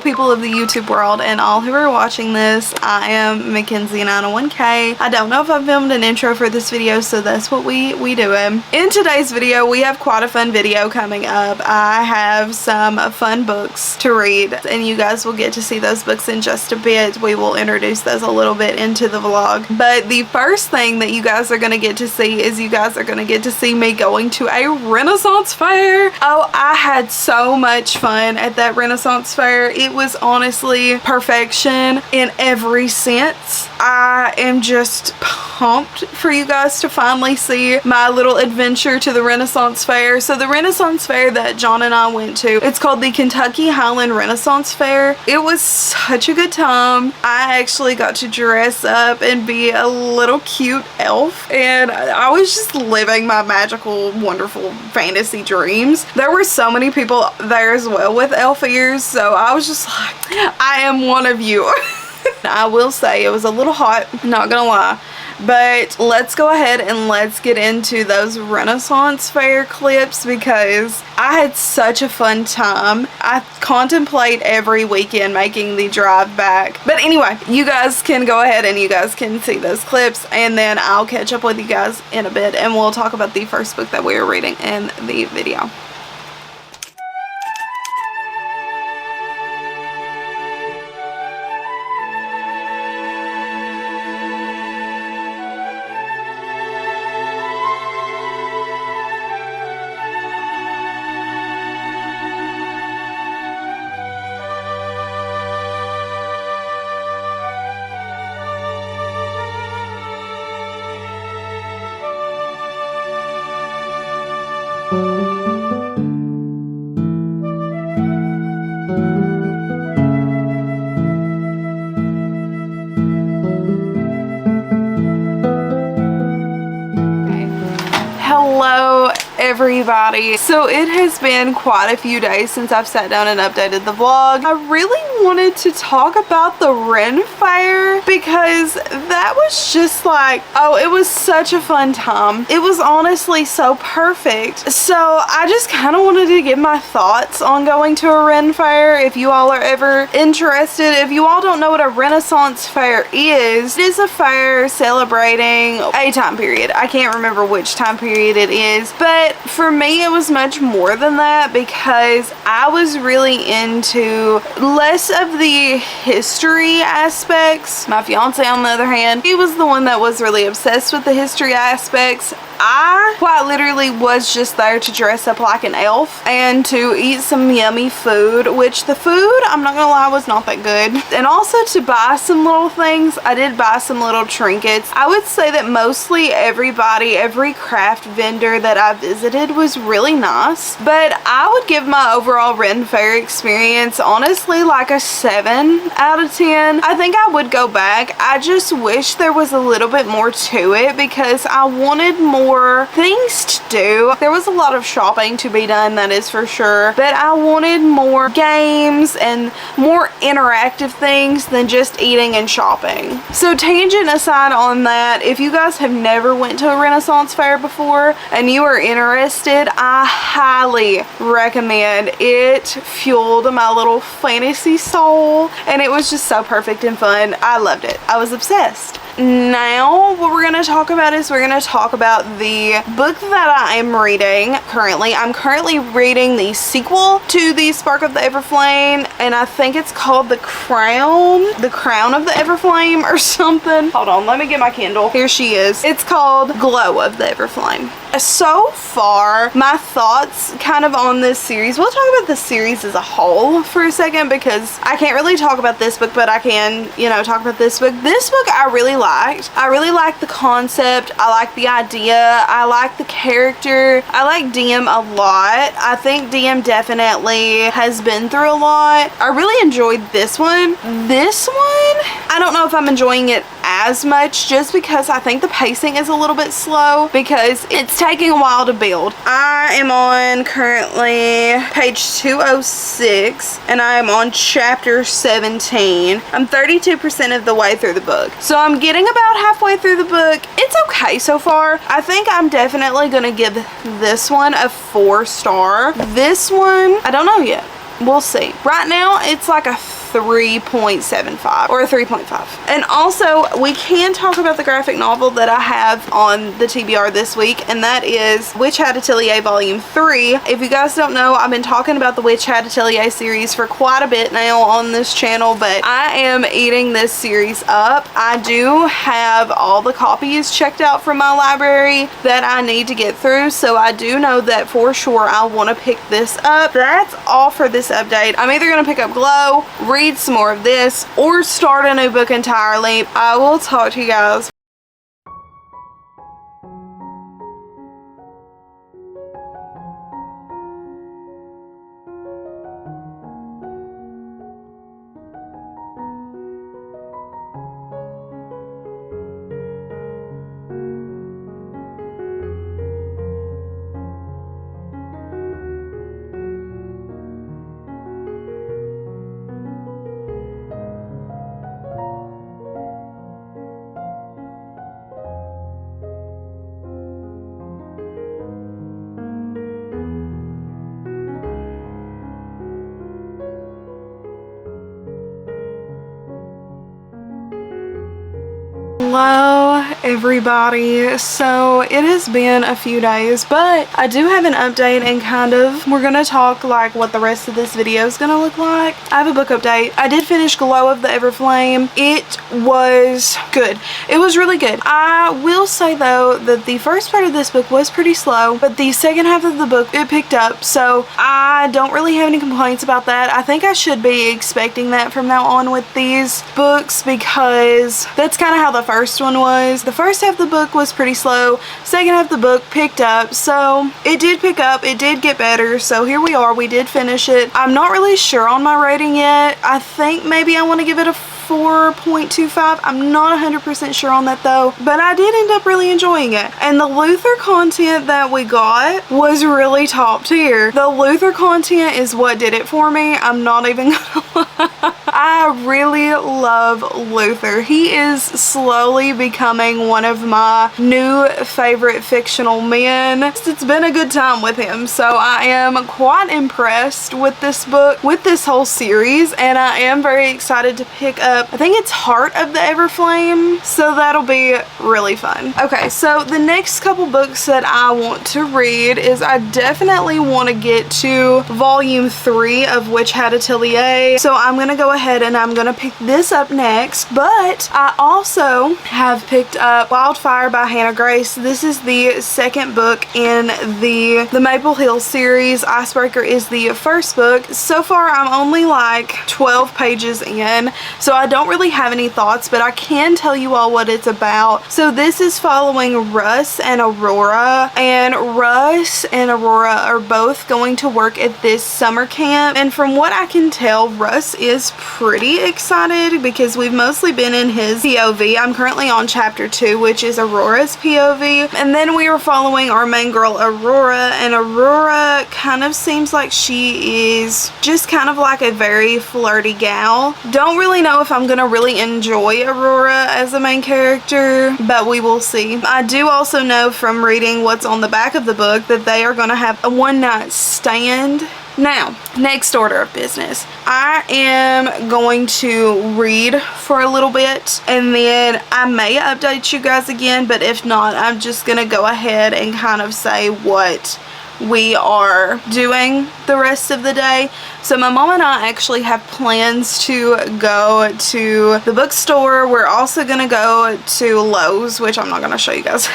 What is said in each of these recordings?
people of the YouTube world and all who are watching this. I am Mackenzie901K. I don't know if I filmed an intro for this video, so that's what we doing. In today's video, we have quite a fun video coming up. I have some fun books to read, and you guys will get to see those books in just a bit. We will introduce those a little bit into the vlog. But the first thing that you guys are going to get to see is you guys are going to get to see me going to a Renaissance fair. Oh, I had so much fun at that Renaissance fair. It was honestly perfection in every sense. I am just pumped for you guys to finally see my little adventure to the Renaissance fair. So the Renaissance fair that John and I went to, it's called the Kentucky Highland Renaissance Fair. It was such a good time. I actually got to dress up and be a little cute elf, and I was just living my magical, wonderful fantasy dreams. There were so many people there as well with elf ears, so I was just like, I am one of you. I will say it was a little hot, not gonna lie. But let's go ahead and let's get into those Renaissance fair clips because I had such a fun time. I contemplate every weekend making the drive back. But anyway, you guys can go ahead and you guys can see those clips, and then I'll catch up with you guys in a bit and we'll talk about the first book that we were reading in the video. Hello everybody. So it has been quite a few days since I've sat down and updated the vlog. I really wanted to talk about the Ren Faire because that was just like, oh, it was such a fun time. It was honestly so perfect. So I just kind of wanted to give my thoughts on going to a Ren Faire if you all are ever interested. If you all don't know what a Renaissance fair is, it is a fair celebrating a time period. I can't remember which time period it is, but for me it was much more than that because I was really into less of the history aspects. My fiance, on the other hand, he was the one that was really obsessed with the history aspects. I quite literally was just there to dress up like an elf and to eat some yummy food, which the food, I'm not gonna lie, was not that good. And also to buy some little things. I did buy some little trinkets. I would say that mostly everybody, every craft vendor that I visited was really nice, but I would give my overall Ren Faire experience honestly like a 7 out of 10. I think I would go back. I just wish there was a little bit more to it because I wanted more things to do. There was a lot of shopping to be done, that is for sure, but I wanted more games and more interactive things than just eating and shopping. So tangent aside on that, if you guys have never went to a Renaissance fair before and you are interested, I highly recommend it. Fueled my little fantasy soul and it was just so perfect and fun. I loved it. I was obsessed. Now what we're going to talk about is we're going to talk about the book that I am reading currently. I'm currently reading the sequel to the Spark of the Everflame, and I think it's called The Crown of the Everflame or something. Hold on, let me get my Kindle. Here she is. It's called Glow of the Everflame. So far, my thoughts kind of on this series, we'll talk about the series as a whole for a second because I can't really talk about this book, but I can, you know, talk about this book. This book I really liked. I really liked the concept. I liked the idea. I liked the character. I like DM a lot. I think DM definitely has been through a lot. I really enjoyed this one. This one, I don't know if I'm enjoying it as much just because I think the pacing is a little bit slow because it's taking a while to build. I am on currently page 206 and I am on chapter 17. I'm 32% of the way through the book. So I'm getting about halfway through the book. It's okay so far. I think I'm definitely gonna give this one a 4-star. This one, I don't know yet. We'll see. Right now, it's like a 3.75 or a 3.5. And also, we can talk about the graphic novel that I have on the TBR this week, and that is Witch Hat Atelier Volume 3. If you guys don't know, I've been talking about the Witch Hat Atelier series for quite a bit now on this channel, but I am eating this series up. I do have all the copies checked out from my library that I need to get through, so I do know that for sure I want to pick this up. That's all for this update. I'm either going to pick up Glow, read some more of this, or start a new book entirely. I will talk to you guys. Hello everybody. So it has been a few days, but I do have an update, and kind of we're gonna talk like what the rest of this video is gonna look like. I have a book update. I did finish Glow of the Everflame. It was good. It was really good. I will say though that the first part of this book was pretty slow, but the second half of the book it picked up, so I don't really have any complaints about that. I think I should be expecting that from now on with these books, because that's kind of how the first one was. The first half of the book was pretty slow. Second half of the book picked up, so it did pick up. It did get better, so here we are. We did finish it. I'm not really sure on my rating yet. I think maybe I want to give it a 4.25. I'm not 100% sure on that though, but I did end up really enjoying it. And the Luther content that we got was really top tier. The Luther content is what did it for me. I'm not even gonna lie. I really love Luther. He is slowly becoming one of my new favorite fictional men. It's been a good time with him, so I am quite impressed with this book, with this whole series, and I am very excited to pick up, I think it's Heart of the Everflame, so that'll be really fun. Okay, so the next couple books that I want to read is I definitely want to get to Volume 3 of Witch Hat Atelier, so I'm gonna go ahead and I'm gonna pick this up next. But I also have picked up Wildfire by Hannah Grace. This is the second book in the Maple Hill series. Icebreaker is the first book. So far I'm only like 12 pages in, so I don't really have any thoughts, but I can tell you all what it's about. So this is following Russ and Aurora, and Russ and Aurora are both going to work at this summer camp, and from what I can tell, Russ is pretty excited because we've mostly been in his POV. I'm currently on chapter 2, which is Aurora's POV, and then we are following our main girl Aurora, and Aurora kind of seems like she is just kind of like a very flirty gal. Don't really know if I'm gonna really enjoy Aurora as a main character, but we will see. I do also know from reading what's on the back of the book that they are gonna have a one-night stand. Now, next order of business. I am going to read for a little bit, and then I may update you guys again, but if not, I'm just gonna go ahead and kind of say what we are doing the rest of the day. So my mom and I actually have plans to go to the bookstore. We're also gonna go to Lowe's, which I'm not gonna show you guys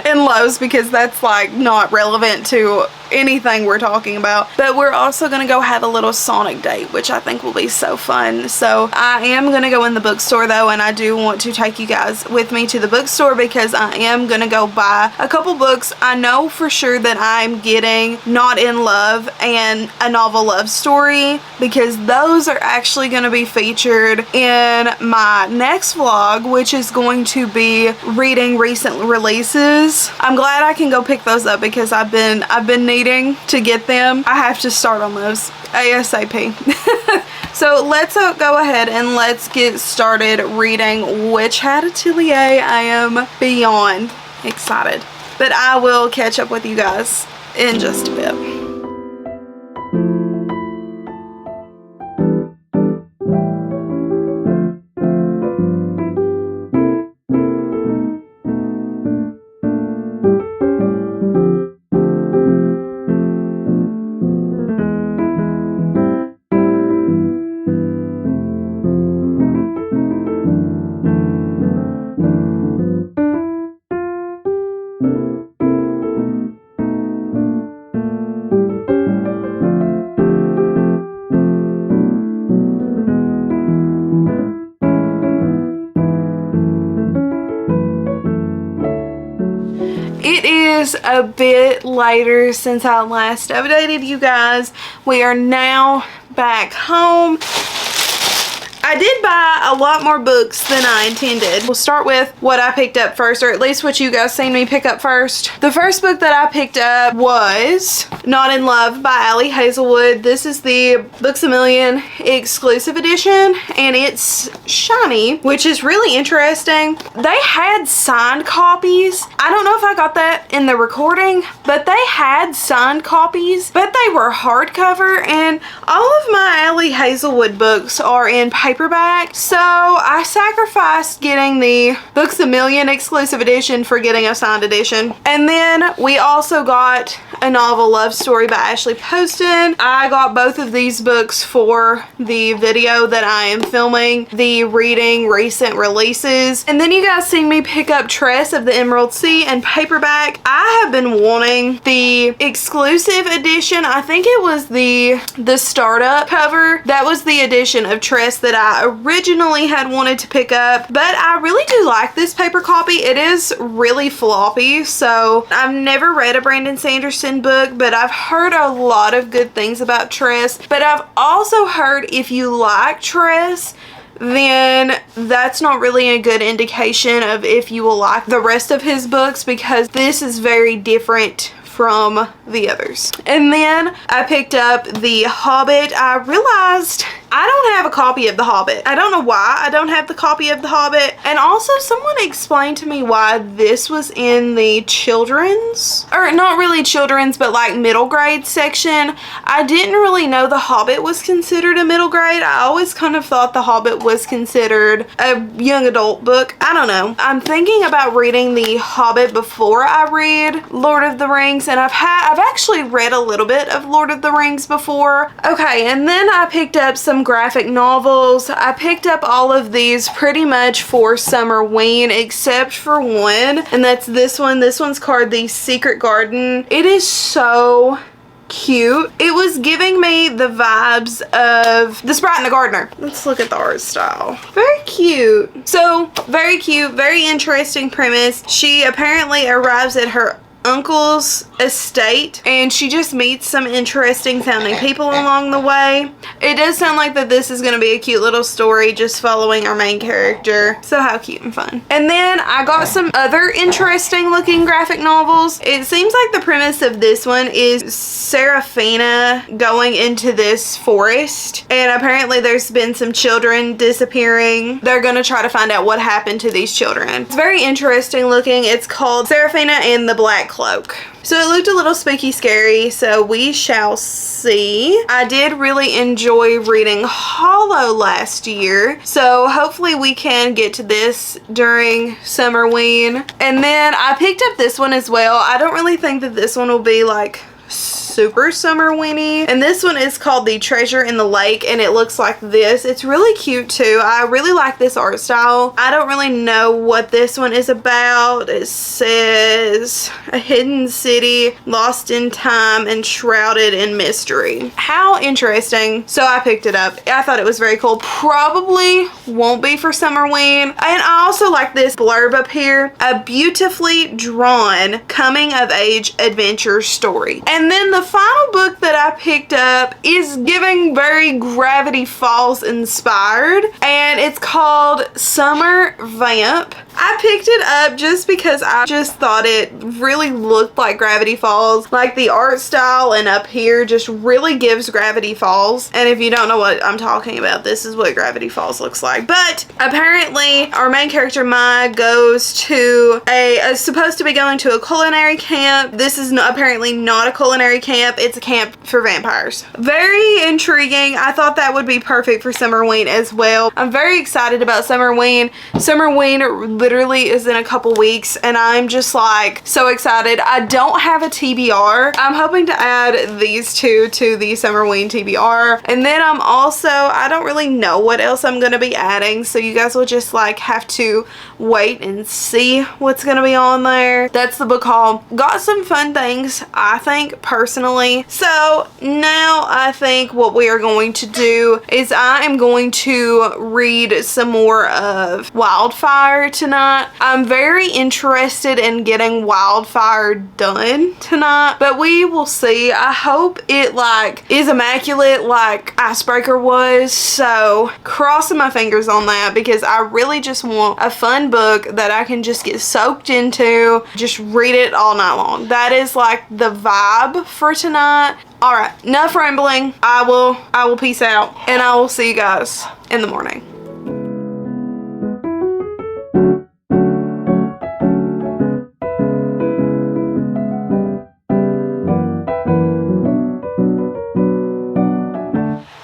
in Lowe's because that's like not relevant to anything we're talking about. But we're also gonna go have a little Sonic date, which I think will be so fun. So I am gonna go in the bookstore though, and I do want to take you guys with me to the bookstore because I am gonna go buy a couple books. I know for sure that I'm getting Not in Love and A Novel Love Story because those are actually going to be featured in my next vlog, which is going to be reading recent releases. I'm glad I can go pick those up because I've been needing to get them. I have to start on those ASAP. So let's go ahead and let's get started reading Witch Hat Atelier. I am beyond excited, but I will catch up with you guys in just a bit. It is a bit later since I last updated you guys. We are now back home. I did buy a lot more books than I intended. We'll start with what I picked up first, or at least what you guys seen me pick up first. The first book that I picked up was Not in Love by Allie Hazelwood. This is the Books A Million exclusive edition, and it's shiny, which is really interesting. They had signed copies. I don't know if I got that in the recording, but they had signed copies, but they were hardcover, and all of my Allie Hazelwood books are in paperback, so I sacrificed getting the Books A Million exclusive edition for getting a signed edition. And then we also got a novel love story by Ashley Poston. I got both of these books for the video that I am filming, the reading recent releases. And then you guys seen me pick up Tress of the Emerald Sea and paperback. I have been wanting the exclusive edition. I think it was the startup cover. That was the edition of Tress that I originally had wanted to pick up, but I really do like this paper copy. It is really floppy, so I've never read a Brandon Sanderson book, but I've heard a lot of good things about Tress. But I've also heard if you like Tress, then that's not really a good indication of if you will like the rest of his books, because this is very different from the others. And then I picked up The Hobbit. I realized I don't have a copy of The Hobbit. I don't know why I don't have the copy of The Hobbit. And also someone explained to me why this was in the children's, or not really children's, but like middle grade section. I didn't really know The Hobbit was considered a middle grade. I always kind of thought The Hobbit was considered a young adult book. I don't know. I'm thinking about reading The Hobbit before I read Lord of the Rings, and I've actually read a little bit of Lord of the Rings before. Okay, and then I picked up some graphic novels. I picked up all of these pretty much for Summerween except for one, and that's this one. This one's called The Secret Garden. It is so cute. It was giving me the vibes of The Sprite and the Gardener. Let's look at the art style. Very cute. So, very cute, very interesting premise. She apparently arrives at her uncle's estate, and she just meets some interesting sounding people along the way. It does sound like that this is going to be a cute little story just following our main character. So how cute and fun. And then I got some other interesting looking graphic novels. It seems like the premise of this one is Seraphina going into this forest, and apparently there's been some children disappearing. They're going to try to find out what happened to these children. It's very interesting looking. It's called Seraphina and the Black Cloak. So it looked a little spooky scary, so we shall see. I did really enjoy reading Hollow last year, so hopefully we can get to this during Summerween. And then I picked up this one as well. I don't really think that this one will be like super Summerweeny, and this one is called The Treasure in the Lake, and it looks like this. It's really cute too. I really like this art style. I don't really know what this one is about. It says a hidden city lost in time and shrouded in mystery. How interesting. So I picked it up. I thought it was very cool. Probably won't be for Summerween. And I also like this blurb up here, a beautifully drawn coming of age adventure story. And then the final book that I picked up is giving very Gravity Falls inspired, and it's called Summer Vamp. I picked it up just because I just thought it really looked like Gravity Falls. Like the art style and up here just really gives Gravity Falls. And if you don't know what I'm talking about, this is what Gravity Falls looks like. But apparently our main character Mai goes to is supposed to be going to a culinary camp. This is apparently not a culinary camp. It's a camp for vampires. Very intriguing. I thought that would be perfect for Summerween as well. I'm very excited about Summerween. Summerween literally is in a couple weeks, and I'm just like so excited. I don't have a TBR. I'm hoping to add these two to the Summerween TBR, and then I'm also, I don't really know what else I'm gonna be adding, so you guys will just like have to wait and see what's gonna be on there. That's the book haul. Got some fun things, I think, personally. So now I think what we are going to do is I am going to read some more of Wildfire tonight. tonight. I'm very interested in getting Wildfire done tonight, but we will see. I hope it like is immaculate like Icebreaker was, so crossing my fingers on that, because I really just want a fun book that I can just get soaked into, just read it all night long. That is like the vibe for tonight. Alright, enough rambling. I will peace out, and I will see you guys in the morning.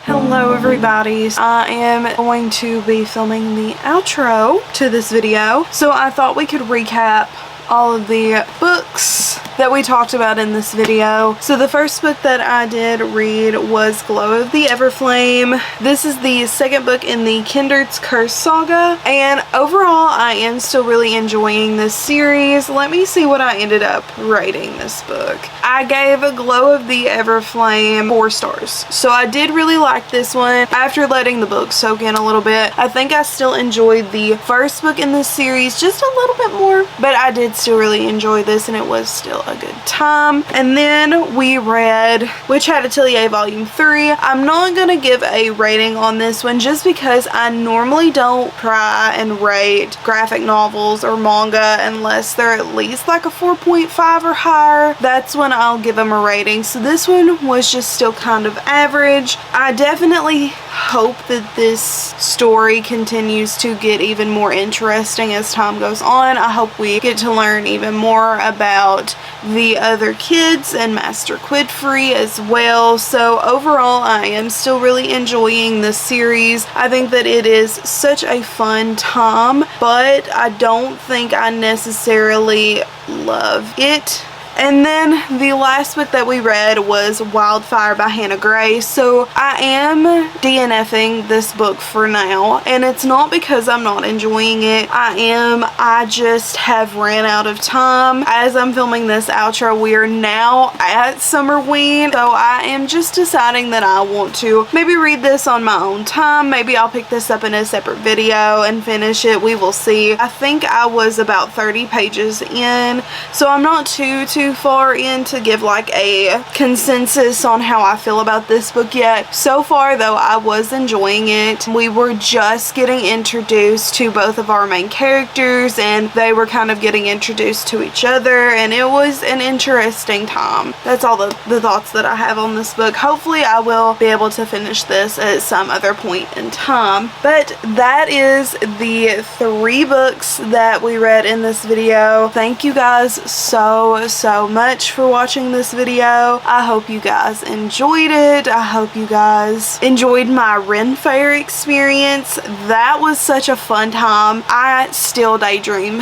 Hello everybody, I am going to be filming the outro to this video, so I thought we could recap all of the books that we talked about in this video. So the first book that I did read was Glow of the Everflame. This is the second book in the Kindred's Curse saga, and overall I am still really enjoying this series. Let me see what I ended up rating this book. I gave a Glow of the Everflame 4 stars. So I did really like this one. After letting the book soak in a little bit, I think I still enjoyed the first book in this series just a little bit more, but I did still really enjoy this, and it was still a good time. And then we read Witch Hat Atelier Volume 3. I'm not gonna give a rating on this one just because I normally don't try and rate graphic novels or manga unless they're at least like a 4.5 or higher. That's when I'll give them a rating. So this one was just still kind of average. I definitely hope that this story continues to get even more interesting as time goes on. I hope we get to learn even more about the other kids and Master Quidfree as well. So overall, I am still really enjoying this series. I think that it is such a fun time, but I don't think I necessarily love it. And then the last book that we read was Wildfire by Hannah Gray. So I am DNFing this book for now, and it's not because I'm not enjoying it. I just have ran out of time. As I'm filming this outro, we are now at Summerween, so I am just deciding that I want to maybe read this on my own time. Maybe I'll pick this up in a separate video and finish it. We will see. I think I was about 30 pages in, so I'm not too far in to give like a consensus on how I feel about this book yet. So far though, I was enjoying it. We were just getting introduced to both of our main characters, and they were kind of getting introduced to each other, and it was an interesting time. That's all the thoughts that I have on this book. Hopefully I will be able to finish this at some other point in time. But that is the 3 books that we read in this video. Thank you guys so much for watching this video. I hope you guys enjoyed it. I hope you guys enjoyed my Ren Faire experience. That was such a fun time. I still daydream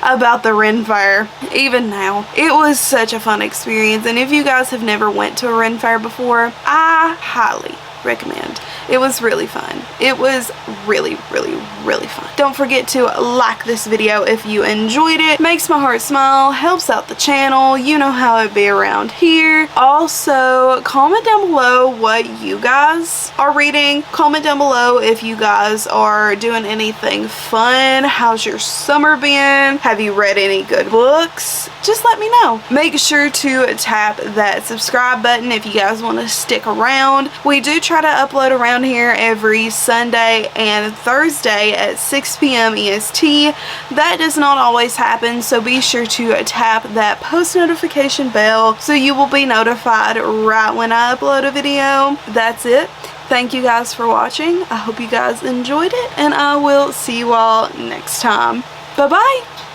about the Ren Faire even now. It was such a fun experience, and if you guys have never went to a Ren Faire before, I highly recommend. It was really fun. It was really fun. Don't forget to like this video if you enjoyed it. Makes my heart smile, helps out the channel. You know how it be around here. Also, comment down below what you guys are reading. Comment down below if you guys are doing anything fun. How's your summer been? Have you read any good books? Just let me know. Make sure to tap that subscribe button if you guys want to stick around. We do try to upload around here every Sunday and Thursday at 6 p.m. EST. That does not always happen, so be sure to tap that post notification bell so you will be notified right when I upload a video. That's it. Thank you guys for watching. I hope you guys enjoyed it, and I will see you all next time. Bye bye.